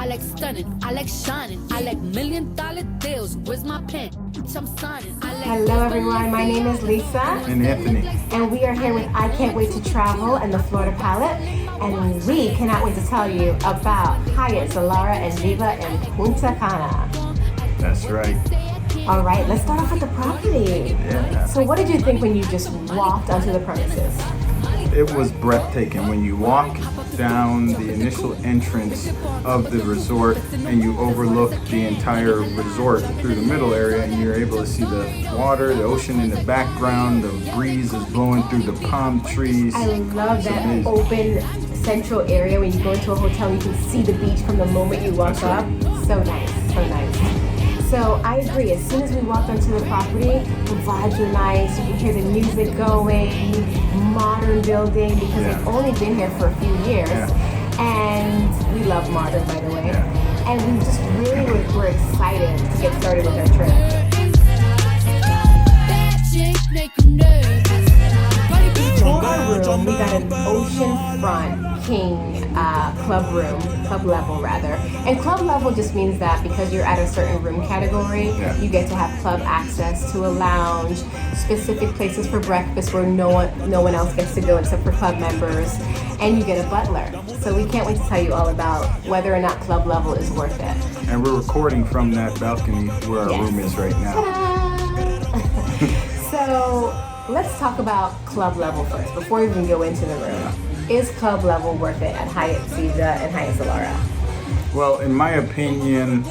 like stunning, I like shining, I like $1,000,000 deals. Where's my pen? I'm signing. Hello everyone, my name is Lisa. And Anthony. And we are here with I Can't Wait to Travel and the Florida Palette. And we cannot wait to tell you about Hyatt, Zilara, and Ziva in Punta, Cana. That's right. All right, let's start off with the property. Yeah. So what did you think when you just walked onto the premises? It was breathtaking when you walk down the initial entrance of the resort and you overlook the entire resort through the middle area, and you're able to see the water, the ocean in the background, the breeze is blowing through the palm trees. I love that open central area. When you go into a hotel, you can see the beach from the moment you walk up. So nice, so nice. So I agree, as soon as we walked onto the property, the vibes were nice, you could hear the music going, modern building, because they've only been here for a few years, and we love modern, by the way, and we just really were excited to get started with our trip. For our room, we got an oceanfront king club level rather. And club level just means that because you're at a certain room category, you get to have club access to a lounge, specific places for breakfast where no one else gets to go except for club members, and you get a butler. So we can't wait to tell you all about whether or not club level is worth it. And we're recording from that balcony where our room is right now. So let's talk about club level first before we even go into the room. Is club level worth it at Hyatt Ziva and Hyatt Zilara? Well, in my opinion,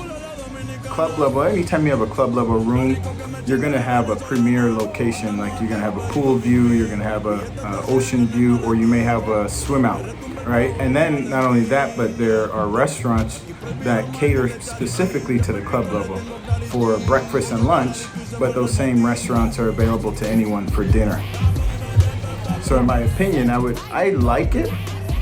club level, anytime you have a club level room, you're gonna have a premier location. Like you're gonna have a pool view, you're gonna have a ocean view, or you may have a swim out, right? And then not only that, but there are restaurants that cater specifically to the club level for breakfast and lunch, but those same restaurants are available to anyone for dinner. So in my opinion, I like it,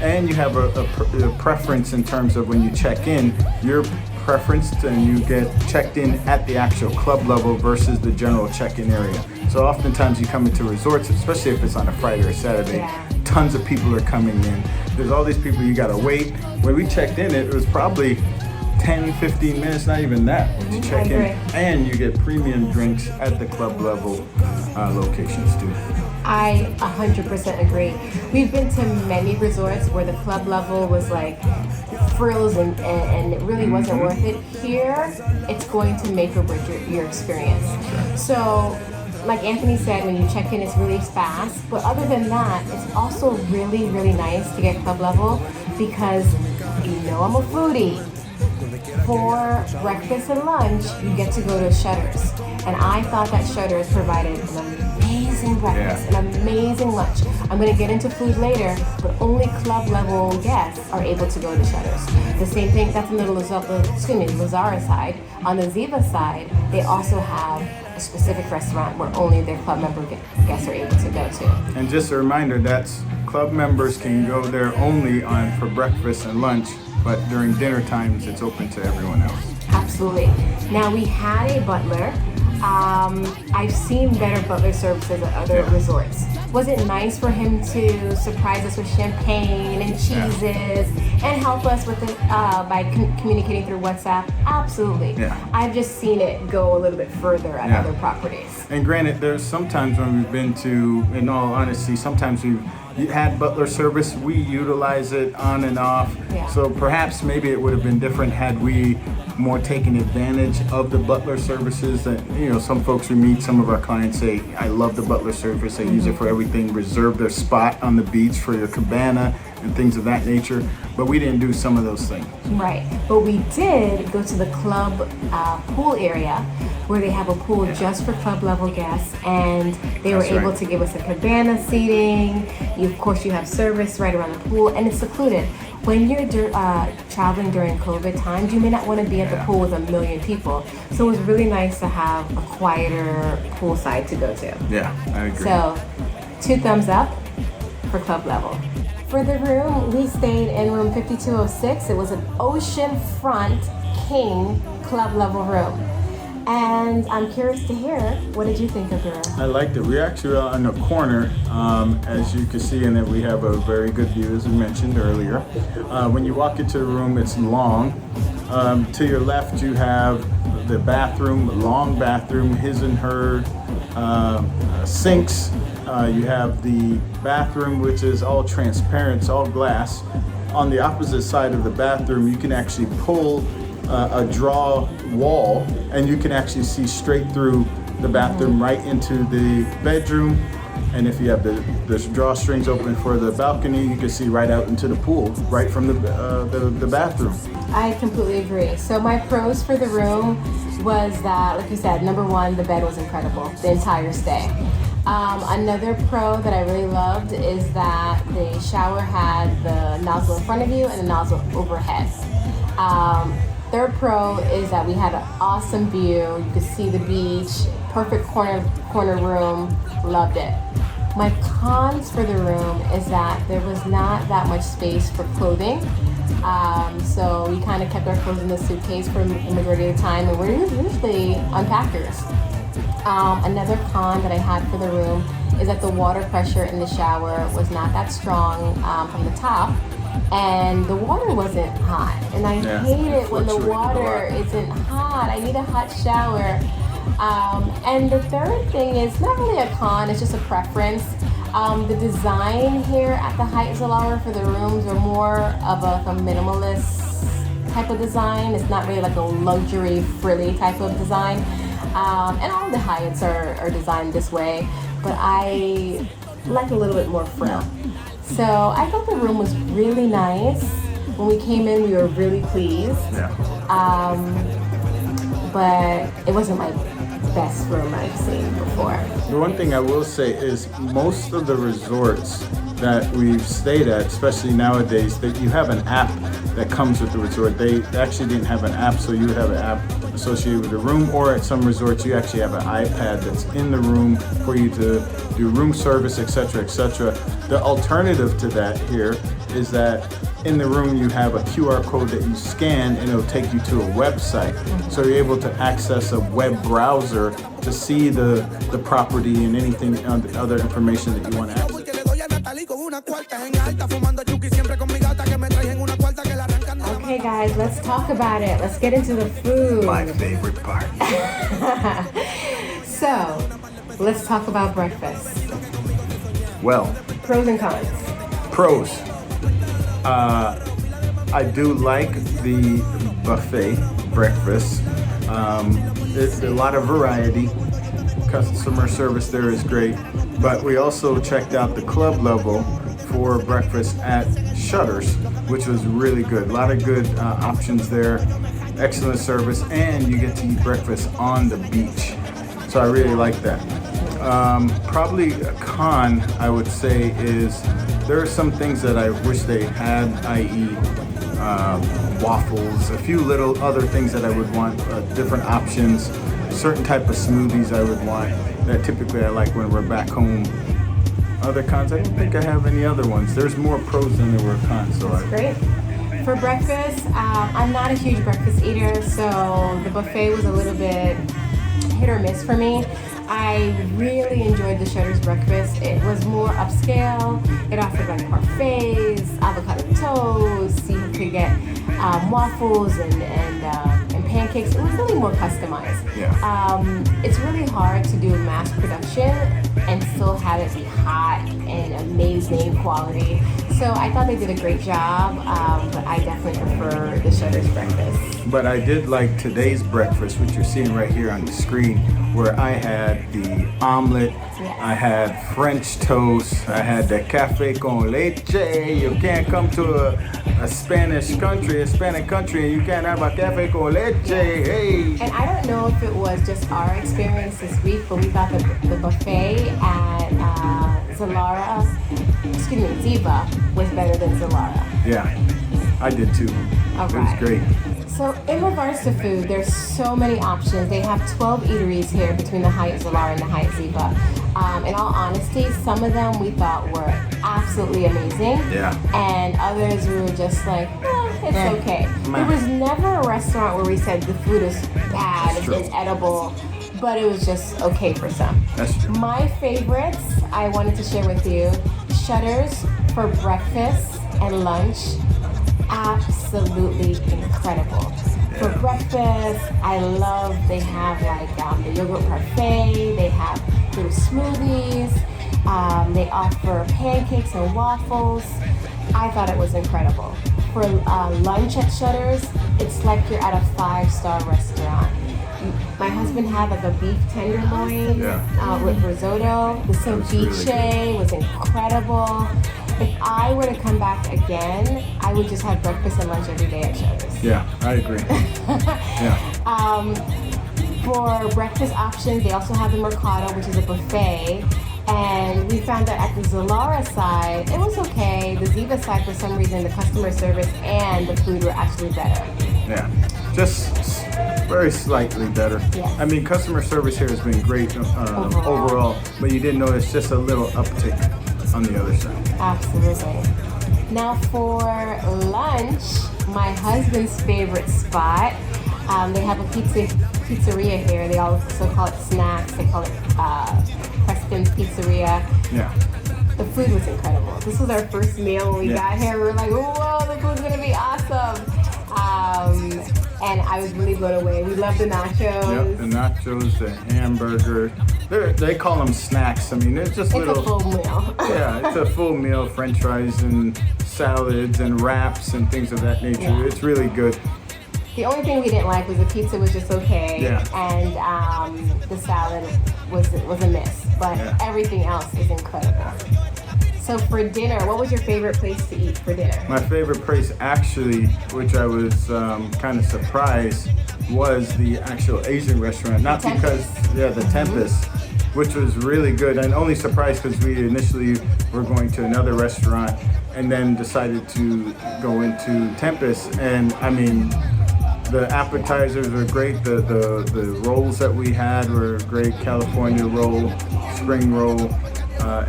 and you have a preference in terms of when you check in, your preference, and you get checked in at the actual club level versus the general check-in area. So oftentimes you come into resorts, especially if it's on a Friday or Saturday, tons of people are coming in. There's all these people you gotta wait. When we checked in, it was probably 10, 15 minutes, not even that, to check in. And you get premium drinks at the club level locations too. I 100% agree. We've been to many resorts where the club level was like frills and it really wasn't worth it. Here, it's going to make or break your experience. So, like Anthony said, when you check in, it's really fast. But other than that, it's also really, really nice to get club level because you know I'm a foodie. For breakfast and lunch, you get to go to Shutters. And I thought that Shutters provided an amazing breakfast, an amazing lunch. I'm going to get into food later, but only club level guests are able to go to Shutters. The same thing, that's on the Zilara side. On the Ziva side, they also have a specific restaurant where only their club member guests are able to go to. And just a reminder, that's club members can go there only for breakfast and lunch, but during dinner times, it's open to everyone else. Absolutely. Now, we had a butler. I've seen better butler services at other resorts. Was it nice for him to surprise us with champagne and cheeses and help us with it by communicating through WhatsApp? Absolutely. I've just seen it go a little bit further at other properties. And granted, there's sometimes when we've been to, in all honesty, sometimes we've had butler service, we utilize it on and off. So perhaps maybe it would have been different had we more taken advantage of the butler services. That, you know, some folks we meet, some of our clients say, I love the butler service, they use it for everything, reserve their spot on the beach for your cabana and things of that nature, but we didn't do some of those things. Right, but we did go to the club pool area where they have a pool just for club level guests, and they were able to give us a cabana seating. Of course, you have service right around the pool, and it's secluded. When you're traveling during COVID times, you may not want to be at the pool with a million people. So it was really nice to have a quieter poolside to go to. Yeah, I agree. So 2 thumbs up for club level. For the room, we stayed in room 5206. It was an oceanfront king club level room. And I'm curious to hear, what did you think of the room? I liked it. We're actually on the corner, as you can see, and that we have a very good view, as we mentioned earlier. When you walk into the room, it's long. To your left, you have the bathroom, long bathroom, his and her sinks. You have the bathroom, which is all transparent, it's all glass. On the opposite side of the bathroom, you can actually pull a draw wall, and you can actually see straight through the bathroom right into the bedroom. And if you have the drawstrings open for the balcony, you can see right out into the pool, right from the bathroom. I completely agree. So my pros for the room was that, like you said, number one, the bed was incredible the entire stay. Another pro that I really loved is that the shower had the nozzle in front of you and the nozzle overhead. Third pro is that we had an awesome view. You could see the beach, perfect corner room, loved it. My cons for the room is that there was not that much space for clothing. So we kind of kept our clothes in the suitcase for the majority of the time, and we're usually unpackers. Another con that I had for the room is that the water pressure in the shower was not that strong from the top, and the water wasn't hot. And I hate it when the water isn't hot. I need a hot shower. And the third thing is not really a con, it's just a preference. The design here at the Hyatt Zilara for the rooms are more of a minimalist type of design. It's not really like a luxury, frilly type of design. And all the Hyatts are designed this way, but I like a little bit more frill. So I thought the room was really nice. When we came in, we were really pleased. But it wasn't my best room I've seen before. The one thing I will say is most of the resorts that we've stayed at, especially nowadays, that you have an app that comes with the resort. They actually didn't have an app, so you would have an app associated with the room, or at some resorts you actually have an iPad that's in the room for you to do room service, etc., etc. The alternative to that here is that in the room you have a QR code that you scan and it'll take you to a website. So you're able to access a web browser to see the property and anything other information that you want to access. Okay guys, let's talk about it. Let's get into the food. My favorite part. So, let's talk about breakfast. Well, Pros and cons. pros. I do like the buffet breakfast. It's a lot of variety. Customer service there is great. But we also checked out the club level for breakfast at Shutters, which was really good. A lot of good options there. Excellent service, and you get to eat breakfast on the beach. So I really like that. Probably a con, I would say, is there are some things that I wish they had, i.e. Waffles, a few little other things that I would want, different options, certain type of smoothies I would want that typically I like when we're back home. Other cons, I don't think I have any other ones. There's more pros than there were cons. So That's great. For breakfast, I'm not a huge breakfast eater, so the buffet was a little bit hit or miss for me. I really enjoyed the Shutters breakfast. It was more upscale. It offered like parfaits, avocado toast. You could get waffles and pancakes. It was really more customized. It's really hard to do mass production and still have it be hot and amazing quality. So I thought they did a great job, but I definitely prefer the Shutters breakfast. But I did like today's breakfast, which you're seeing right here on the screen, where I had the omelet, I had French toast, I had the cafe con leche. You can't come to a Spanish country, a Hispanic country, and you can't have a cafe con leche. Hey. And I don't know if it was just our experience this week, but we thought the buffet at Ziva was better than Zilara. Yeah, I did too. All It right. was great. So in regards to food, there's so many options. They have 12 eateries here between the Hyatt Zilara and the Hyatt Ziva. In all honesty, some of them we thought were absolutely amazing. Yeah. And others we were just like, it's okay. There was never a restaurant where we said the food is bad, it's inedible, but it was just okay for some. That's true. My favorites I wanted to share with you, Shutters for breakfast and lunch. Absolutely incredible. For breakfast, I love, they have like the yogurt parfait, they have little smoothies, they offer pancakes and waffles. I thought it was incredible. For lunch at Shutters, it's like you're at a 5-star restaurant. My husband had like a beef tenderloin with risotto. The ceviche really was incredible. If I were to come back again, I would just have breakfast and lunch every day at Shutters. Yeah, I agree. For breakfast options, they also have the Mercado, which is a buffet. And we found that at the Zilara side, it was okay. The Ziva side, for some reason, the customer service and the food were actually better. Yeah, just very slightly better. Yes. I mean, customer service here has been great overall, but you did notice just a little uptick on the other side. Absolutely. Now for lunch, my husband's favorite spot. They have a pizzeria here. They also call it Snacks. They call it Preston's Pizzeria. Yeah. The food was incredible. This was our first meal when we got here. We were like, whoa, the food's gonna be awesome. And I was really blown away. We love the nachos. Yep, the nachos, the hamburger. They call them snacks. I mean, it's just It's a full meal. Yeah, it's a full meal. French fries and salads and wraps and things of that nature. Yeah. It's really good. The only thing we didn't like was the pizza was just okay. Yeah. And the salad was a miss. But everything else is incredible. So for dinner, what was your favorite place to eat for dinner? My favorite place, actually, which I was kind of surprised, was the actual Asian restaurant. Not because, the Tempest, which was really good. And only surprised because we initially were going to another restaurant and then decided to go into Tempest. And I mean, the appetizers were great. The rolls that we had were great. California roll, spring roll,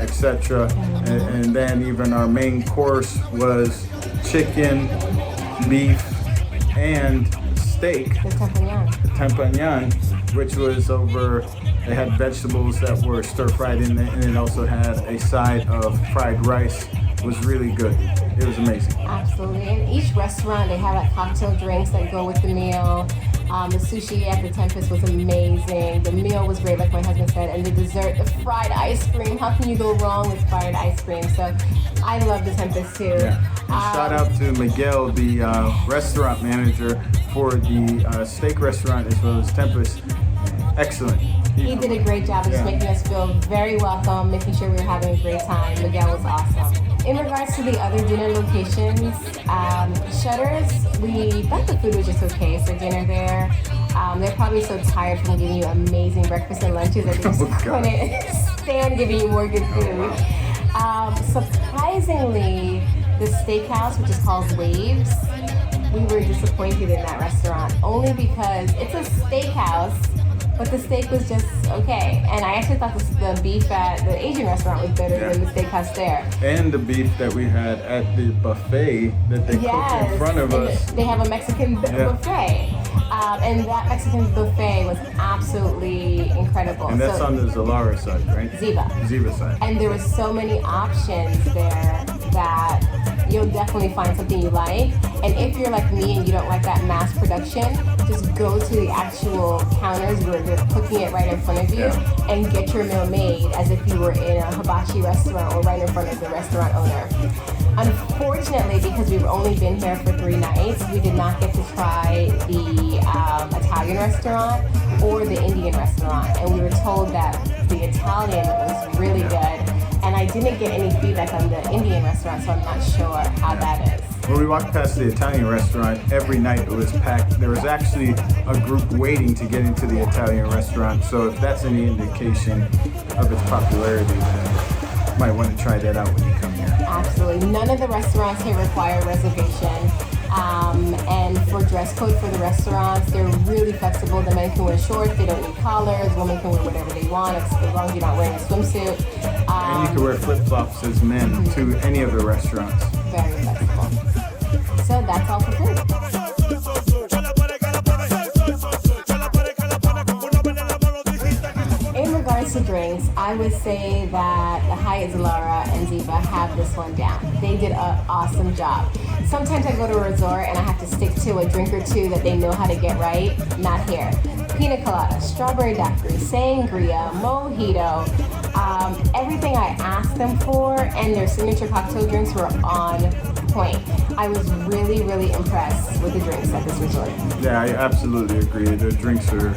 etc. And then even our main course was chicken, beef, and steak. The Tempanyang, which was over. They had vegetables that were stir fried in it, and it also had a side of fried rice. It was really good. It was amazing. Absolutely. And each restaurant, they have like cocktail drinks that go with the meal. The sushi at the Tempest was amazing. The meal was great, like my husband said. And the dessert, the fried ice cream. How can you go wrong with fried ice cream? So I love the Tempest too. Yeah. Shout out to Miguel, the restaurant manager for the steak restaurant as well as Tempest. Excellent. He did a great job of just making us feel very welcome, making sure we were having a great time. Miguel was awesome. In regards to the other dinner locations, Shutters, we thought the food was just okay for dinner there. They're probably so tired from giving you amazing breakfast and lunches that they just couldn't stand giving you more good food. Surprisingly, the steakhouse, which is called Waves, we were disappointed in that restaurant only because it's a steakhouse, but the steak was just okay. And I actually thought the beef at the Asian restaurant was better than the steakhouse there. And the beef that we had at the buffet that they cooked in front of us. They have a Mexican buffet. And that Mexican buffet was absolutely incredible. And that's on the Zilara side, right? Ziva side. And there were so many options there that you'll definitely find something you like. And if you're like me and you don't like that mass production, just go to the actual counters where they're cooking it right in front of you and get your meal made as if you were in a hibachi restaurant or right in front of the restaurant owner. Unfortunately, because we've only been here for 3 nights, we did not get to try the Italian restaurant or the Indian restaurant. And we were told that the Italian was really good. And I didn't get any feedback on the Indian restaurant, so I'm not sure how that is. When we walked past the Italian restaurant, every night it was packed. There was actually a group waiting to get into the Italian restaurant. So if that's any indication of its popularity, then you might want to try that out when you come here. Absolutely. None of the restaurants here require a reservation. And for dress code for the restaurants, they're really flexible. The men can wear shorts, they don't need collars. Women can wear whatever they want, as long as you're not wearing a swimsuit. And you can wear flip-flops as men to any of the restaurants. Very flexible. So that's all for food. In regards to drinks, I would say that the Hyatt, Zilara, and Ziva have this one down. They did an awesome job. Sometimes I go to a resort and I have to stick to a drink or two that they know how to get right. Not here. Pina colada, strawberry daiquiri, sangria, mojito, everything I asked them for, and their signature cocktail drinks were on point. I was really, really impressed with the drinks at this resort. Yeah, I absolutely agree. The drinks are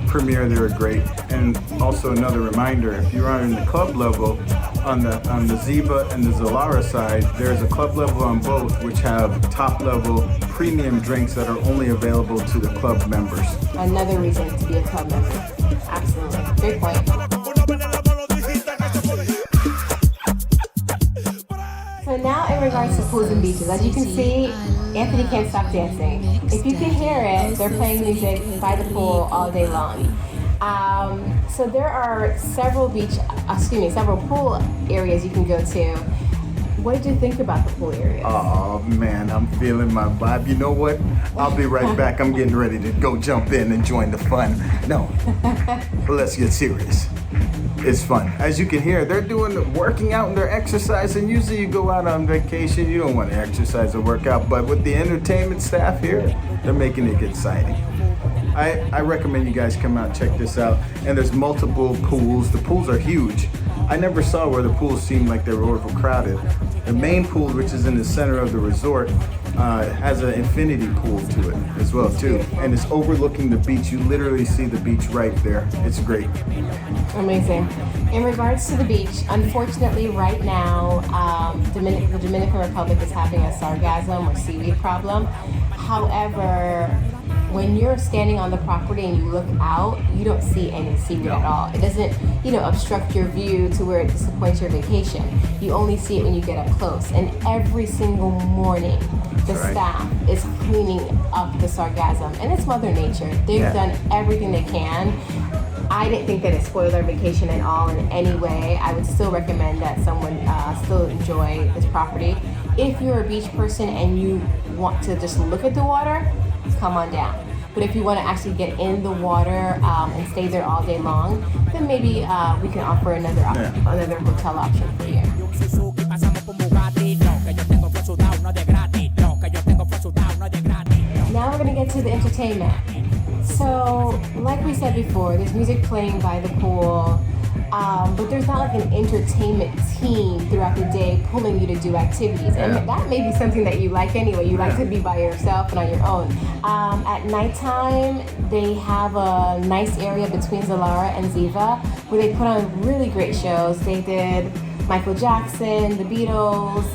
premier, they were great. And also another reminder, if you're on the club level, on the Ziva and the Zilara side, there's a club level on both, which have top level premium drinks that are only available to the club members. Another reason to be a club member. Absolutely. Great point. So now in regards to pools and beaches, as you can see, Anthony can't stop dancing. If you can hear it, they're playing music by the pool all day long. So there are several pool areas you can go to. What did you think about the pool areas? Oh man, I'm feeling my vibe. You know what? I'll be right back. I'm getting ready to go jump in and join the fun. No, but let's get serious. It's fun. As you can hear, they're working out and they're exercising. Usually you go out on vacation, you don't want to exercise or work out, but with the entertainment staff here, they're making it exciting. I recommend you guys come out, check this out. And there's multiple pools. The pools are huge. I never saw where the pools seemed like they were overcrowded. The main pool, which is in the center of the resort, has an infinity pool to it as well too. And it's overlooking the beach. You literally see the beach right there. It's great. Amazing. In regards to the beach, unfortunately right now, the Dominican Republic is having a sargassum or seaweed problem. However, when you're standing on the property and you look out, you don't see any seaweed at all. It doesn't, obstruct your view to where it disappoints your vacation. You only see it when you get up close. And every single morning, the staff is cleaning up the sargassum. And it's Mother Nature. They've done everything they can. I didn't think that it spoiled our vacation at all in any way. I would still recommend that someone still enjoy this property. If you're a beach person and you want to just look at the water, come on down. But if you want to actually get in the water and stay there all day long, then maybe we can offer another hotel option for you. Now we're going to get to the entertainment. So, like we said before, there's music playing by the pool, but there's not like an entertainment team throughout the day pulling you to do activities. And that may be something that you like anyway. You like to be by yourself and on your own. At nighttime, they have a nice area between Zilara and Ziva where they put on really great shows. They did Michael Jackson, the Beatles.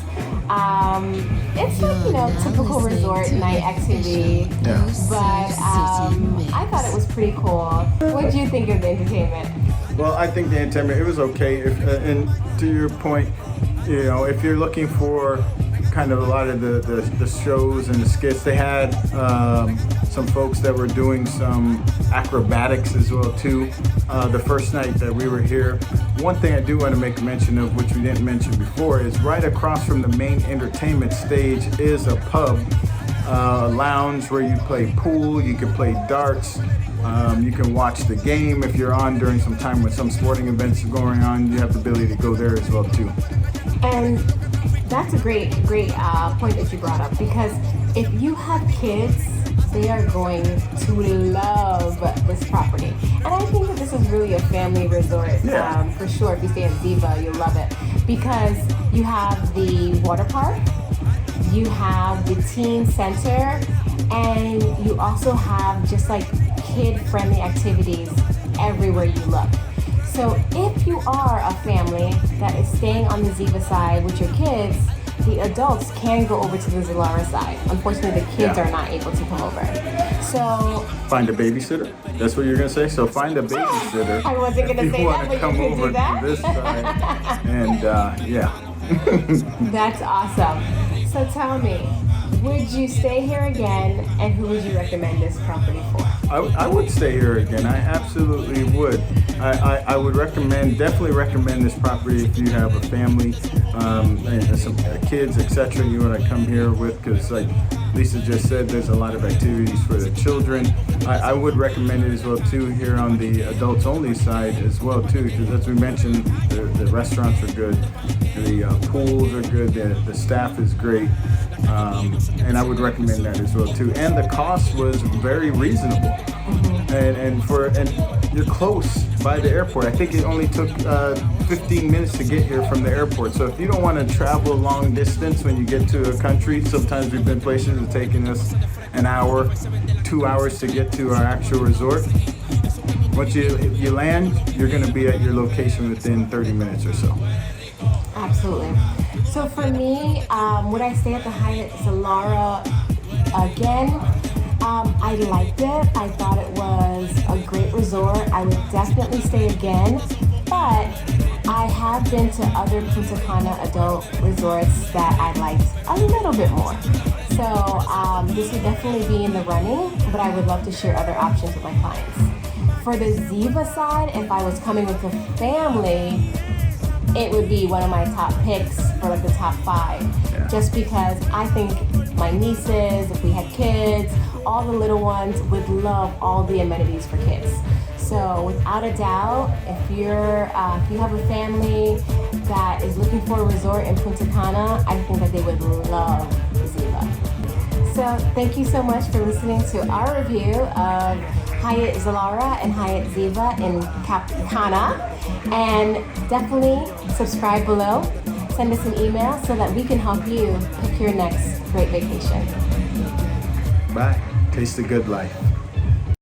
It's like, typical resort night activity. But I thought it was pretty cool. What did you think of the entertainment? Well, I think the entertainment, it was okay. And to your point, if you're looking for kind of a lot of the shows and the skits, they had some folks that were doing some acrobatics as well too. The first night that we were here, one thing I do want to make mention of, which we didn't mention before, is right across from the main entertainment stage is a pub, lounge where you play pool, you can play darts. You can watch the game if you're on during some time when some sporting events are going on. You have the ability to go there as well too. And that's a great point that you brought up, because if you have kids, they are going to love this property. And I think that this is really a family resort for sure. If you stay in Ziva, you'll love it, because you have the water park, you have the teen center, and you also have just like kid-friendly activities everywhere you look. So if you are a family that is staying on the Ziva side with your kids, the adults can go over to the Zilara side. Unfortunately, the kids are not able to come over. So find a babysitter. That's what you're gonna say. So find a babysitter. I wasn't gonna say that, but you can do that. To this side. And That's awesome. So tell me, would you stay here again, and who would you recommend this property for? I would stay here again. I absolutely would. I would definitely recommend this property if you have a family and some kids, etc. You want to come here with, because Lisa just said, there's a lot of activities for the children. I would recommend it as well too here on the adults only side as well too, because as we mentioned, the restaurants are good, the pools are good, the staff is great, and I would recommend that as well too. And the cost was very reasonable, and you're close by the airport. I think it only took 15 minutes to get here from the airport. So if you don't want to travel a long distance when you get to a country, sometimes we've been places that taking us an hour, 2 hours to get to our actual resort. Once you land, you're going to be at your location within 30 minutes or so. Absolutely. So for me, would I stay at the Hyatt Zilara again? I liked it. I thought it was a great resort. I would definitely stay again, but I have been to other Punta Cana adult resorts that I liked a little bit more. So this would definitely be in the running, but I would love to share other options with my clients. For the Ziva side, if I was coming with a family, it would be one of my top picks for like the top 5, just because I think my nieces, if we had kids, all the little ones would love all the amenities for kids. So without a doubt, if you have a family that is looking for a resort in Punta Cana, I think that they would love Ziva. So thank you so much for listening to our review of Hyatt Zilara and Hyatt Ziva in Cana. And definitely subscribe below. Send us an email so that we can help you pick your next great vacation. Bye. Taste the good life.